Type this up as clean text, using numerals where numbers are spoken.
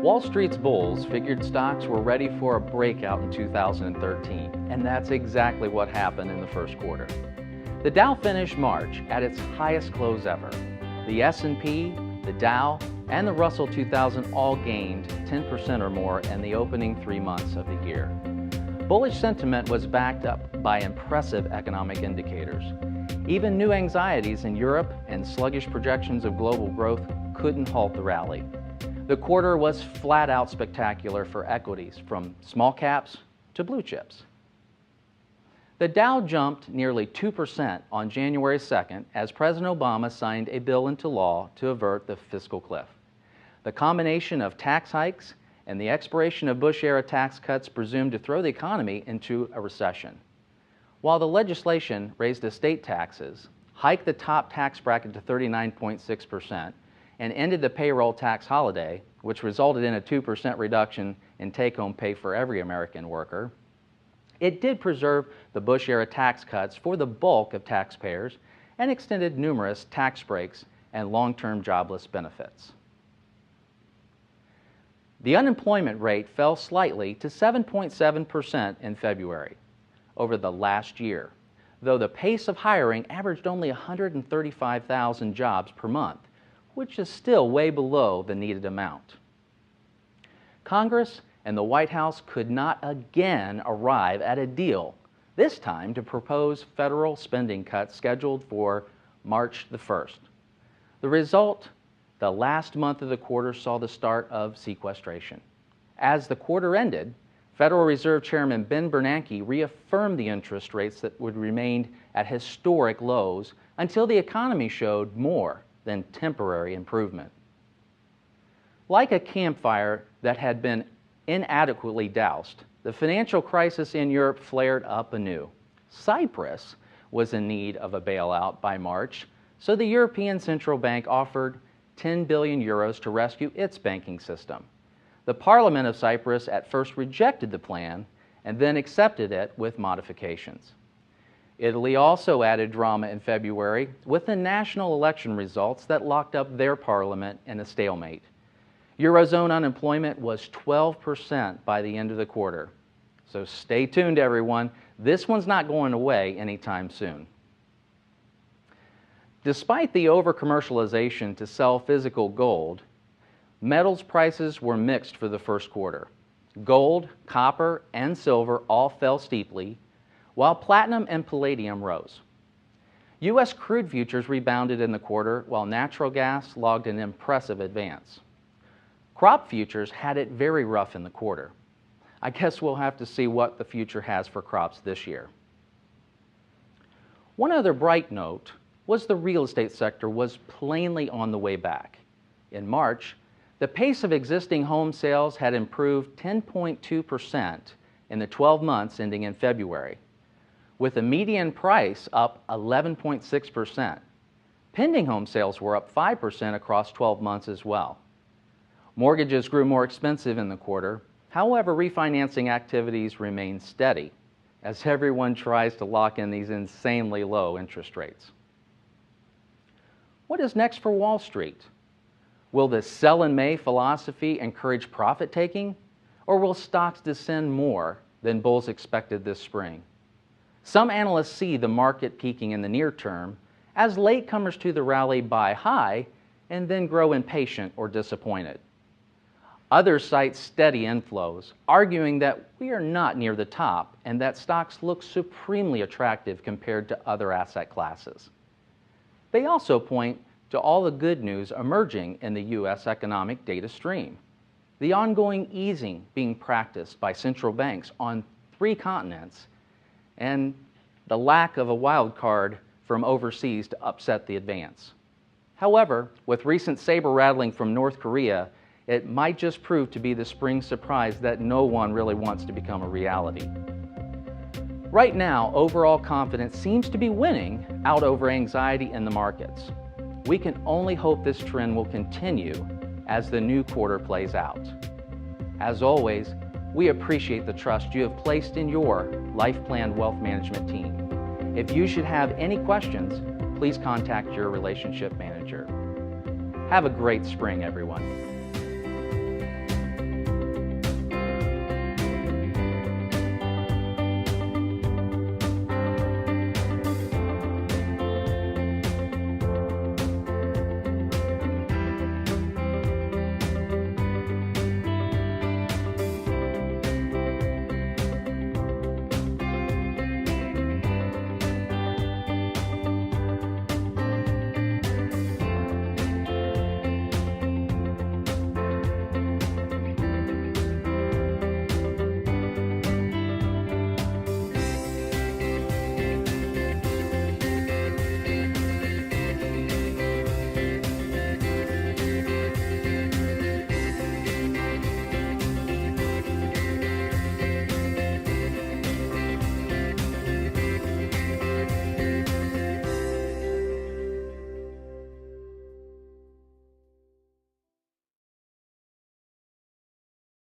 Wall Street's bulls figured stocks were ready for a breakout in 2013, and that's exactly what happened in the first quarter. The Dow finished March at its highest close ever. The S&P, the Dow, and the Russell 2000 all gained 10% or more in the opening 3 months of the year. Bullish sentiment was backed up by impressive economic indicators. Even new anxieties in Europe and sluggish projections of global growth couldn't halt the rally. The quarter was flat out spectacular for equities, from small caps to blue chips. The Dow jumped nearly 2% on January 2nd as President Obama signed a bill into law to avert the fiscal cliff. The combination of tax hikes and the expiration of Bush-era tax cuts presumed to throw the economy into a recession. While the legislation raised estate taxes, hiked the top tax bracket to 39.6%, and ended the payroll tax holiday, which resulted in a 2% reduction in take-home pay for every American worker, it did preserve the Bush-era tax cuts for the bulk of taxpayers and extended numerous tax breaks and long-term jobless benefits. The unemployment rate fell slightly to 7.7% in February over the last year, though the pace of hiring averaged only 135,000 jobs per month, which is still way below the needed amount. Congress and the White House could not again arrive at a deal, this time to propose federal spending cuts scheduled for March the 1st. The result, the last month of the quarter saw the start of sequestration. As the quarter ended, Federal Reserve Chairman Ben Bernanke reaffirmed the interest rates that would remain at historic lows until the economy showed more than temporary improvement. Like a campfire that had been inadequately doused, the financial crisis in Europe flared up anew. Cyprus was in need of a bailout by March, so the European Central Bank offered 10 billion euros to rescue its banking system. The Parliament of Cyprus at first rejected the plan and then accepted it with modifications. Italy also added drama in February with the national election results that locked up their parliament in a stalemate. Eurozone unemployment was 12% by the end of the quarter. So stay tuned, everyone. This one's not going away anytime soon. Despite the over-commercialization to sell physical gold, metals prices were mixed for the first quarter. Gold, copper, and silver all fell steeply, while platinum and palladium rose. U.S. crude futures rebounded in the quarter, while natural gas logged an impressive advance. Crop futures had it very rough in the quarter. I guess we'll have to see what the future has for crops this year. One other bright note was the real estate sector was plainly on the way back. In March, the pace of existing home sales had improved 10.2% in the 12 months ending in February, with the median price up 11.6%. Pending home sales were up 5% across 12 months as well. Mortgages grew more expensive in the quarter. However, refinancing activities remain steady as everyone tries to lock in these insanely low interest rates. What is next for Wall Street? Will the sell in May philosophy encourage profit taking, or will stocks descend more than bulls expected this spring? Some analysts see the market peaking in the near term as latecomers to the rally buy high and then grow impatient or disappointed. Others cite steady inflows, arguing that we are not near the top and that stocks look supremely attractive compared to other asset classes. They also point to all the good news emerging in the U.S. economic data stream, the ongoing easing being practiced by central banks on 3 continents, and the lack of a wild card from overseas to upset the advance. However, with recent saber rattling from North Korea, it might just prove to be the spring surprise that no one really wants to become a reality. Right now, overall confidence seems to be winning out over anxiety in the markets. We can only hope this trend will continue as the new quarter plays out. As always, we appreciate the trust you have placed in your LifePlan Wealth Management team. If you should have any questions, please contact your relationship manager. Have a great spring, everyone.